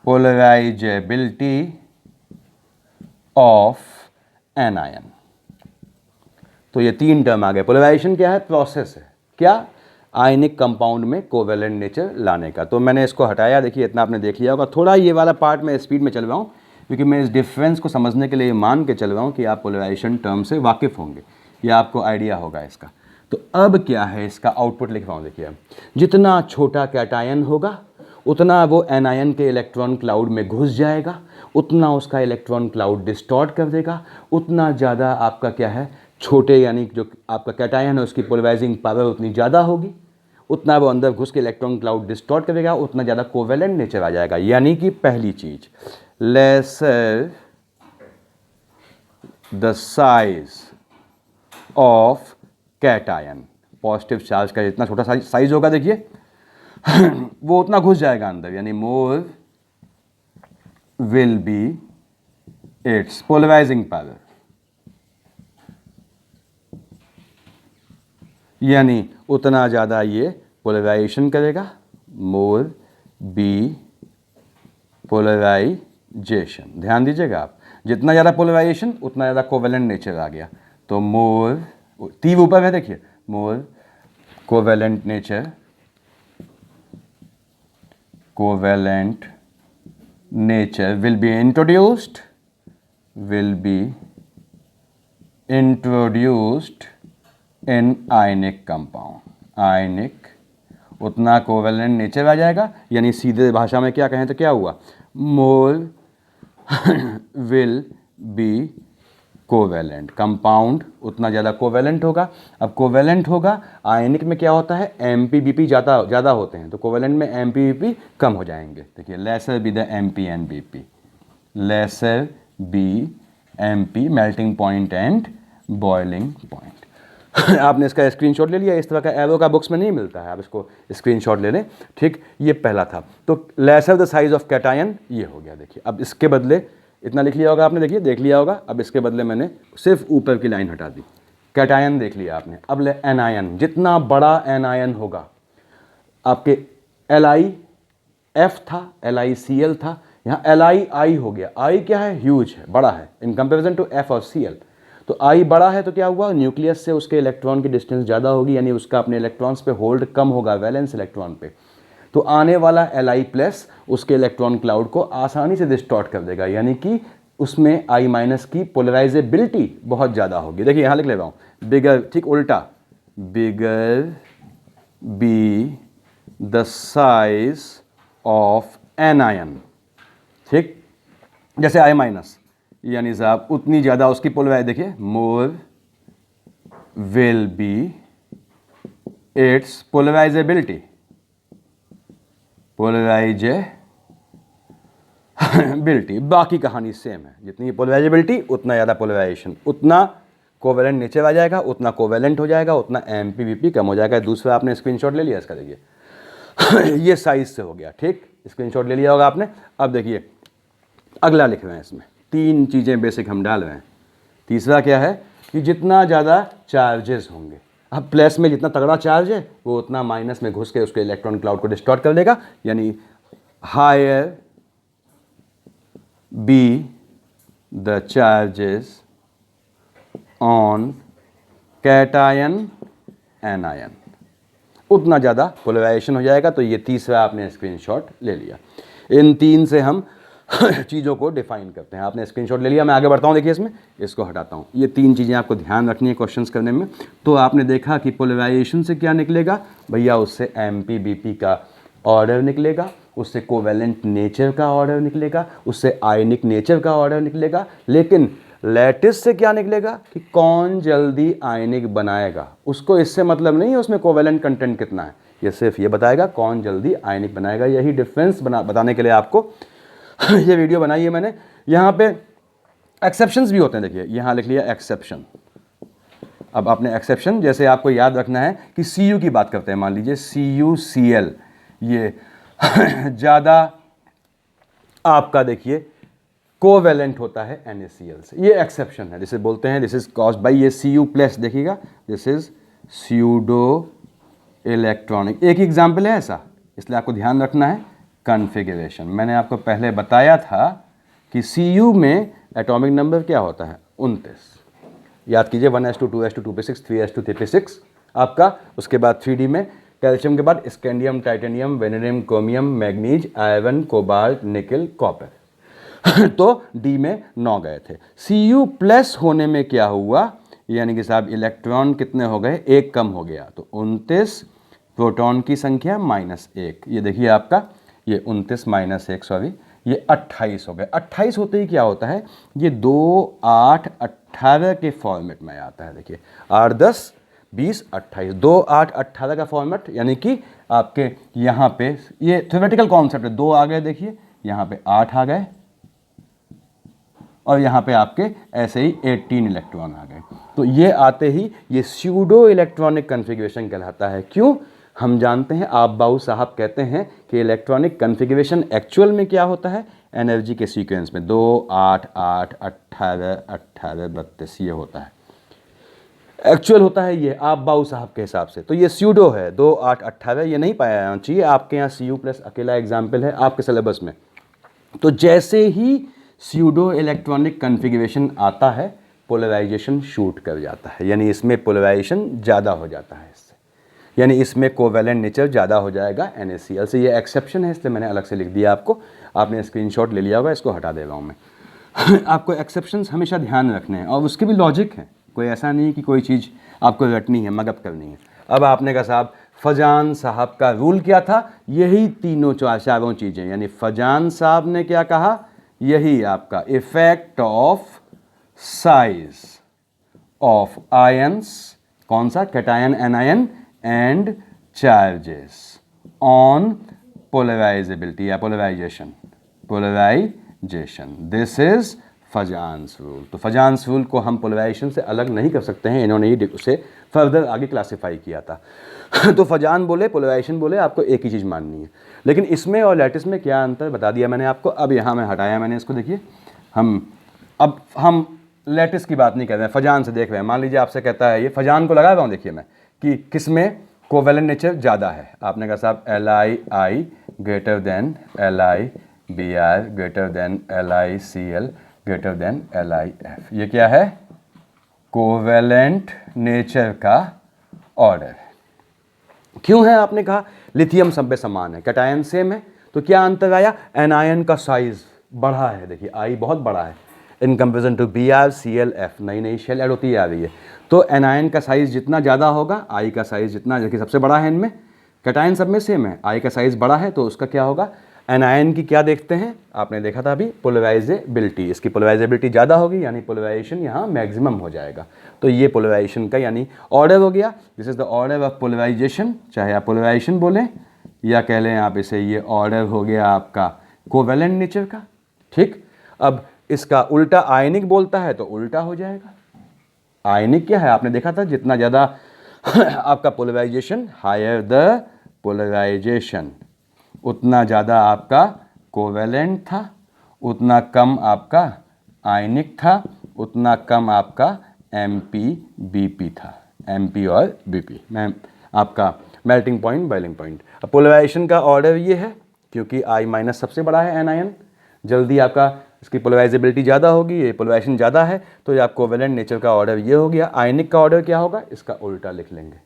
polarizability of anion। तो ये तीन टर्म आ गए। पोलराइजेशन क्या है, प्रोसेस है, क्या, आयनिक कंपाउंड में कोवेलेंट नेचर लाने का। तो मैंने इसको हटाया, देखिए इतना आपने देख लिया होगा। थोड़ा ये वाला पार्ट मैं स्पीड में चल रहा हूँ क्योंकि मैं इस डिफरेंस को समझने के लिए मान के चल रहा हूँ कि आप पोलराइजेशन टर्म से वाकिफ़ होंगे या आपको आइडिया होगा इसका। तो अब क्या है, इसका आउटपुट लिख रहा हूँ, देखिए, जितना छोटा कैटायन होगा उतना वो एनायन के इलेक्ट्रॉन क्लाउड में घुस जाएगा, उतना उसका इलेक्ट्रॉन क्लाउड डिस्टॉर्ट कर देगा, उतना ज़्यादा आपका क्या है, छोटे यानी जो आपका कैटायन है उसकी पोलराइजिंग पावर उतनी ज़्यादा होगी, उतना वो अंदर घुस के इलेक्ट्रॉन क्लाउड डिस्टॉर्ट करेगा, उतना ज़्यादा कोवेलेंट नेचर आ जाएगा। यानी कि पहली चीज़, lesser the size of cation, positive charge का जितना छोटा साइज होगा, देखिए वो उतना घुस जाएगा अंदर, यानी more will be its polarizing power, यानी उतना ज़्यादा ये पोलराइजेशन करेगा, मोर बी पोलराइजेशन। ध्यान दीजिएगा आप, जितना ज़्यादा पोलराइजेशन उतना ज़्यादा कोवेलेंट नेचर आ गया। तो मोर, तीर ऊपर है देखिए, more covalent nature, covalent nature will be introduced in ionic compound. Ionic, उतना कोवेलेंट नेचर आ जाएगा, यानी सीधे भाषा में क्या कहें तो क्या हुआ, मोर विल बी कोवेलेंट। कंपाउंड उतना ज़्यादा कोवेलेंट होगा। अब कोवेलेंट होगा, आयनिक में क्या होता है, एमपी-बीपी ज़्यादा होते हैं, तो कोवेलेंट में एमपी-बीपी कम हो जाएंगे। देखिए, lesser be the MP and BP, lesser be MP melting point and boiling point. आपने इसका स्क्रीनशॉट ले लिया, इस तरह का एरो का बुक्स में नहीं मिलता है, आप इसको स्क्रीनशॉट ले लें। ठीक, ये पहला था। तो laser the size of cation, ये हो गया। देखिए, अब इसके बदले इतना लिख लिया होगा आपने, देखिए देख लिया होगा। अब इसके बदले मैंने सिर्फ ऊपर की लाइन हटा दी, कैटायन देख लिया आपने। अब ले एनायन, जितना बड़ा एनायन होगा, आपके LiF था, LiCl था, यहाँ LiI हो गया। I क्या है, ह्यूज है, बड़ा है इन कंपेरिजन टू F और Cl। तो I बड़ा है तो क्या हुआ, न्यूक्लियस से उसके इलेक्ट्रॉन की डिस्टेंस ज़्यादा होगी, यानी उसका अपने इलेक्ट्रॉन्स पे होल्ड कम होगा, वैलेंस इलेक्ट्रॉन पे। तो आने वाला Li+ उसके इलेक्ट्रॉन क्लाउड को आसानी से डिस्टॉर्ट कर देगा, यानी कि उसमें I- की पोलराइजेबिलिटी बहुत ज़्यादा होगी। देखिए यहाँ लिख ले रहा हूँ, बिगर, ठीक उल्टा, bigger be the size of anion. ठीक, जैसे I-, यानी साहब उतनी ज़्यादा उसकी पोलराइज, देखिए मोर will be it's polarisability, polarisability. बाकी कहानी सेम है, जितनी पोलराइजेबिलिटी उतना ज़्यादा पोलराइजेशन, उतना कोवेलेंट नीचे आ जाएगा, उतना कोवेलेंट हो जाएगा, उतना एमपी-बीपी कम हो जाएगा। दूसरा आपने स्क्रीनशॉट ले लिया इसका, देखिए ये साइज से हो गया। ठीक, स्क्रीनशॉट ले लिया होगा आपने। अब देखिए अगला लिख रहे हैं, इसमें 3 चीज़ें बेसिक हम डाल रहे हैं। तीसरा क्या है कि जितना ज़्यादा चार्जेस होंगे, अब प्लस में जितना तगड़ा चार्ज है वो उतना माइनस में घुस के उसके इलेक्ट्रॉन क्लाउड को डिस्टॉर्ट कर देगा, यानी higher be the charges on cation anion, उतना ज़्यादा पोलराइजेशन हो जाएगा। तो ये तीसरा आपने स्क्रीनशॉट ले लिया। इन 3 से हम चीज़ों को डिफाइन करते हैं। आपने स्क्रीनशॉट ले लिया, मैं आगे बढ़ता हूँ। देखिए इसमें इसको हटाता हूँ। ये 3 चीज़ें आपको ध्यान रखनी है क्वेश्चंस करने में। तो आपने देखा कि पोलराइजेशन से क्या निकलेगा भैया, उससे एमपी-बीपी का ऑर्डर निकलेगा, उससे कोवेलेंट नेचर का ऑर्डर निकलेगा, उससे आयनिक नेचर का ऑर्डर निकलेगा। लेकिन लैटिस से क्या निकलेगा कि कौन जल्दी आयनिक बनाएगा, उसको इससे मतलब नहीं है उसमें कोवेलेंट कंटेंट कितना है, ये सिर्फ ये बताएगा कौन जल्दी आयनिक बनाएगा। यही डिफरेंस बताने के लिए आपको ये वीडियो बनाई है मैंने। यहाँ पे एक्सेप्शंस भी होते हैं, देखिए यहाँ लिख लिया एक्सेप्शन। अब आपने एक्सेप्शन जैसे आपको याद रखना है कि Cu की बात करते हैं, मान लीजिए CuCl, ये ज़्यादा आपका देखिए कोवेलेंट होता है NaCl से, ये एक्सेप्शन है, जिसे बोलते हैं दिस इज कॉज्ड बाय ये Cu+, देखिएगा दिस इज स्यूडो इलेक्ट्रॉनिक। एक एग्जाम्पल है ऐसा, इसलिए आपको ध्यान रखना है कॉन्फ़िगरेशन। मैंने आपको पहले बताया था कि Cu में एटॉमिक नंबर क्या होता है 29, याद कीजिए 1s2 2s2 2p6 3s2 3p6 आपका। उसके बाद 3D में कैल्शियम के बाद scandium, titanium, vanadium, chromium, manganese, iron, cobalt, निकल, कॉपर। तो D में 9 गए थे। Cu+ होने में क्या हुआ, यानी कि साहब इलेक्ट्रॉन कितने हो गए, 1 कम हो गया, तो 29, प्रोटॉन की संख्या -1। ये देखिए आपका ये 29 -1 सॉरी ये 28 हो गए। 28 होते ही क्या होता है, ये 2 8 18 के फॉर्मेट में आता है। देखिए 8 10 20 28, 2 8 18 का फॉर्मेट, यानी कि आपके यहाँ पे ये थ्योरेटिकल कॉन्सेप्ट है। 2 आ गए, देखिए यहाँ पे 8 आ गए, और यहाँ पे आपके ऐसे ही 18 इलेक्ट्रॉन आ गए। तो ये आते ही ये स्यूडो इलेक्ट्रॉनिक कॉन्फ़िगरेशन कहलाता है। क्यों, हम जानते हैं, आप बाऊ साहब कहते हैं कि इलेक्ट्रॉनिक कन्फिग्रेशन एक्चुअल में क्या होता है, एनर्जी के सीक्वेंस में 2 8 8 18 18 32 ये होता है, एक्चुअल होता है ये आप बाऊ साहब के हिसाब से। तो ये स्यूडो है 2 8 18, ये नहीं पाया जाना चाहिए, आपके यहाँ सी यू प्लस अकेला एग्जाम्पल है आपके सिलेबस में। तो जैसे ही स्यूडो इलेक्ट्रॉनिक कन्फिग्रेशन आता है पोलराइजेशन शूट कर जाता है, यानी इसमें पोलराइजेशन ज़्यादा हो जाता है इससे, यानी इसमें कोवेलेंट नेचर ज़्यादा हो जाएगा NaCl से। ये एक्सेप्शन है इसलिए मैंने अलग से लिख दिया आपको, आपने स्क्रीनशॉट ले लिया होगा, इसको हटा दे रहा हूँ मैं। आपको एक्सेप्शंस हमेशा ध्यान रखने हैं और उसके भी लॉजिक है, कोई ऐसा नहीं कि कोई चीज़ आपको रटनी है मगप करनी है। अब आपने कहा साहब फजान साहब का रूल क्या था, यही तीनों चारों चीज़ें, यानी फजान साहब ने क्या कहा, यही आपका effect of size of ions, कौन सा, cation anion and charges on polarizability या polarization, this is Fajans rule. तो फजान्स रूल को हम पोलराइजेशन से अलग नहीं कर सकते हैं, इन्होंने ही उसे फर्दर आगे क्लासिफाई किया था। तो फजान बोले पोलराइजेशन बोले, आपको एक ही चीज़ माननी है। लेकिन इसमें और लैटिस में क्या अंतर बता दिया मैंने आपको। अब यहाँ मैं हटाया मैंने इसको, देखिए हम लैटिस की बात नहीं कर रहे हैं, फजान से देख रहे हैं। मान लीजिए आपसे कहता है ये फजान को लगा रहा हूँ, देखिए मैं कि किस में कोवेलेंट नेचर ज़्यादा है। आपने कहा साहब LiI greater than LiBr greater than LiCl greater than LiF, ये क्या है, कोवेलेंट नेचर का ऑर्डर। क्यों है, आपने कहा लिथियम सब में समान है, कैटायन सेम है, तो क्या अंतर आया, एनायन का साइज बढ़ा है, देखिए I बहुत बड़ा है इन कंपेरिजन टू BrClF, नई नई शेल ऐड होती आ रही है। तो एनायन का साइज़ जितना ज़्यादा होगा, I का साइज़ जितना, जो कि सबसे बड़ा है इनमें, कैटायन सब में सेम है, I का साइज़ बड़ा है, तो उसका क्या होगा, एनायन की क्या देखते हैं, आपने देखा था अभी पोलराइजेबिलिटी, इसकी पोलराइजेबिलिटी ज़्यादा होगी, यानी पोलराइजेशन यहाँ मैक्सिमम हो जाएगा। तो ये पोलराइजेशन का यानी ऑर्डर हो गया, this is the order of polarization, चाहे आप पोलराइजेशन बोलें या कह लें आप इसे, ये ऑर्डर हो गया आपका कोवेलेंट नेचर का। ठीक, अब इसका उल्टा आयनिक बोलता है तो उल्टा हो जाएगा। आयनिक क्या है, आपने देखा था जितना ज़्यादा आपका पोलराइजेशन, हायर द पोलराइजेशन, उतना ज़्यादा आपका कोवेलेंट था, उतना कम आपका आयनिक था, उतना कम आपका MP-BP था, MP और BP में आपका मेल्टिंग पॉइंट, बॉइलिंग पॉइंट। अब पोलराइजेशन का ऑर्डर ये है, क्योंकि I- सबसे बड़ा है एनायन, जल्दी आपका इसकी पोलराइजेबिलिटी ज़्यादा होगी, ये पोलराइजेशन ज़्यादा है, तो ये आपको कोवेलेंट नेचर का ऑर्डर ये हो गया। आयनिक का ऑर्डर क्या होगा, इसका उल्टा लिख लेंगे।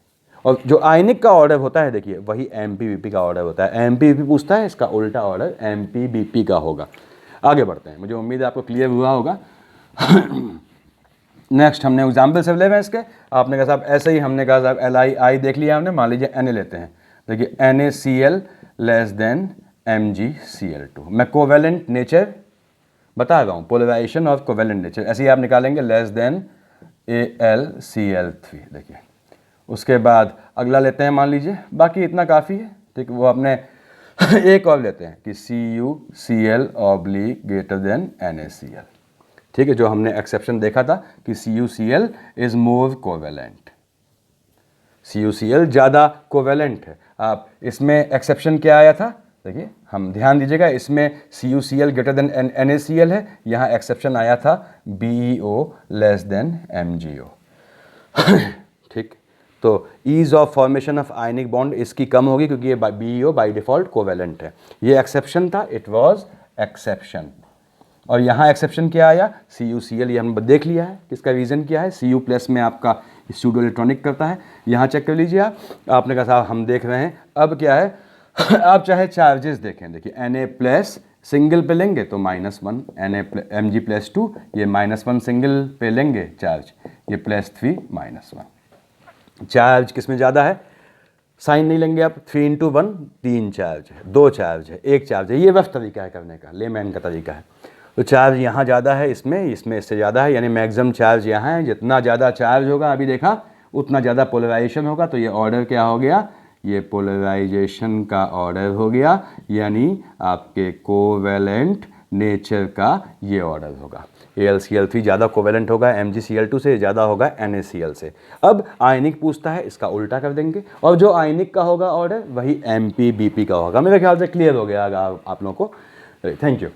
और जो आयनिक का ऑर्डर होता है देखिए, वही MP-BP का ऑर्डर होता है। MP-BP पूछता है, इसका उल्टा ऑर्डर MP-BP का होगा। आगे बढ़ते हैं, मुझे उम्मीद है आपको क्लियर हुआ होगा। नेक्स्ट हमने एग्जाम्पल से ले रहे हैं इसके, आपने कहा साहब ऐसे ही, हमने कहा साहब LiI देख लिया हमने, मान लीजिए Na लेते हैं, देखिए NaCl लेस देन MgCl2, मैं कोवेलेंट नेचर बता रहा हूँ, पोलराइजेशन ऑफ कोवेलेंट नेचर, ऐसे ही आप निकालेंगे लेस देन AlCl3, देखिए। उसके बाद अगला लेते हैं, मान लीजिए, बाकी इतना काफ़ी है, ठीक, वो अपने एक और लेते हैं कि CuCl oblique greater than NaCl, ठीक है, जो हमने एक्सेप्शन देखा था कि CuCl is more covalent, CuCl ज़्यादा कोवेलेंट है। आप इसमें एक्सेप्शन क्या आया था, देखिए हम ध्यान दीजिएगा, इसमें CuCl ग्रेटर देन NaCl है, यहाँ एक्सेप्शन आया था BeO लेस देन MgO। ठीक, तो ease of formation of ionic bond इसकी कम होगी, क्योंकि ये BeO बाई डिफॉल्ट कोवेलेंट है। ये एक्सेप्शन था, इट वाज एक्सेप्शन। और यहाँ एक्सेप्शन क्या आया, CuCl, ये हमने देख लिया है किसका रीज़न क्या है, Cu प्लस में आपका स्यूडो इलेक्ट्रॉनिक करता है। यहाँ चेक कर लीजिए आप, आपने कहा साहब हम देख रहे हैं, अब क्या है आप चाहे चार्जेस देखें, देखिए Na प्लस सिंगल पे लेंगे तो -1, Mg+2, ये -1 सिंगल पे लेंगे चार्ज, ये +3 -1। चार्ज किस में ज़्यादा है, साइन नहीं लेंगे आप, 3 × 1 3 चार्ज है, 2 चार्ज है, 1 चार्ज है, ये रफ तरीका है करने का, लेमैन का तरीका है। तो चार्ज यहाँ ज़्यादा है, इसमें इससे ज़्यादा है, यानी मैक्सिमम चार्ज यहाँ है। जितना ज़्यादा चार्ज होगा, अभी देखा, उतना ज़्यादा पोलराइजेशन होगा। तो ये ऑर्डर क्या हो गया, ये पोलराइजेशन का ऑर्डर हो गया, यानी आपके कोवेलेंट नेचर का ये ऑर्डर होगा। AlCl3 ज़्यादा कोवेलेंट होगा MgCl2 से, ज़्यादा होगा NaCl से। अब आयनिक पूछता है, इसका उल्टा कर देंगे और जो आयनिक का होगा ऑर्डर वही MpBp का होगा। मेरे ख्याल से क्लियर हो गया आप लोगों को। Thank you.